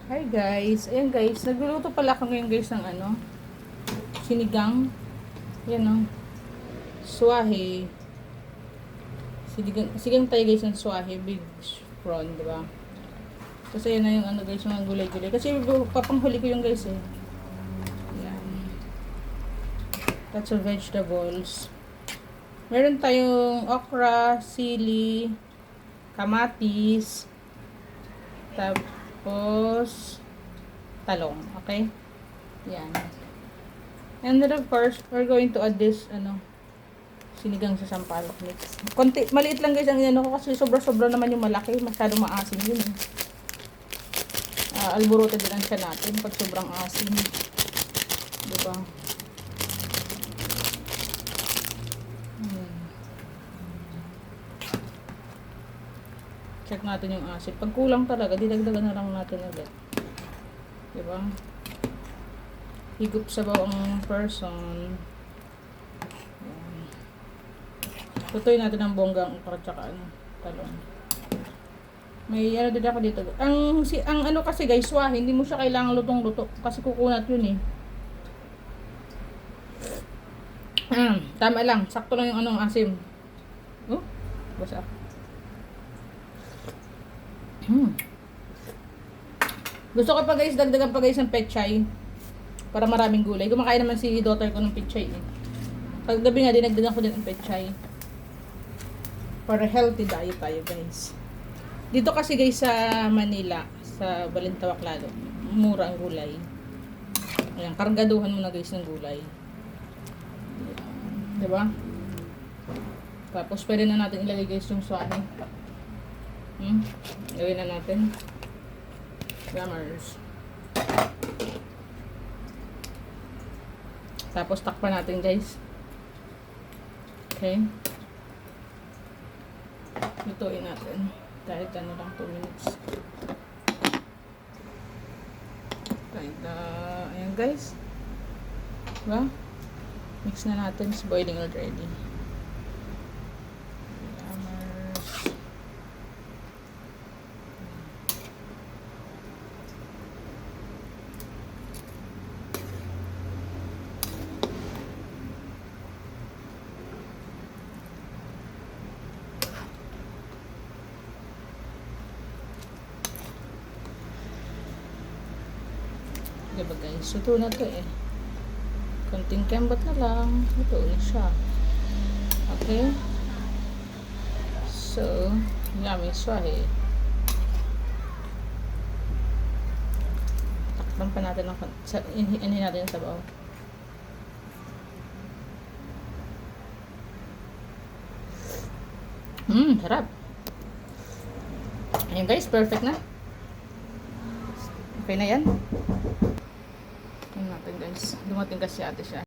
Hi guys, ayan guys, nagluluto pala ako ngayon guys ng sinigang, yan swahe, sinigang tayo guys ng swahe, big prawn, diba? Kasi yan na yung guys, mga gulay-gulay, kasi papanghuli ko yung guys yan, lots of vegetables, meron tayong okra, sili, kamatis, tapos talong, okay? Yan. And then of course, we're going to add this sinigang sa sampalok mix. Konti, maliit lang guys ang ko kasi sobra-sobra naman yung malaki, masyado maasim yun. Alburuto din ang siya natin pag sobrang asim. Diba? Check natin yung asin. Pag kulang talaga, didagdagan na lang natin ulit. Diba? Higop sabaw ang person. Ayan. Tutuin natin ang bonggang okra tsaka talong. May din ako dito. Ang kasi guys, hindi mo siya kailangan lutong-luto kasi kukunat yun tama lang. Sakto lang yung asim. Oh, basa. Gusto ko pa guys, dagdagan pa guys ng pechay para maraming gulay. Kumakain naman si daughter ko ng pechay Paggabi nga, dinagdagan ko din ng pechay para healthy diet tayo guys. Dito kasi guys sa Manila, sa Balintawak lalo, mura ang gulay. Ayan, kargaduhan mo na guys ng gulay. Diba? Tapos pwede na natin ilagay guys yung swahe. Gawin na natin. Grammars. Tapos takpan natin guys. Okay. Lutuin natin. Kahit lang 2 minutes. Kahit ayan guys. Diba? Mix na natin. It's boiling already. Diba guys, luto na to konting kembot na lang, luto na siya. Okay, so yummy swahe. Takpan pa natin inhin natin yung sabaw. Sarap. Ayun guys, perfect na. Okay na yan. Tingnan natin guys. Dumating kasi ate siya.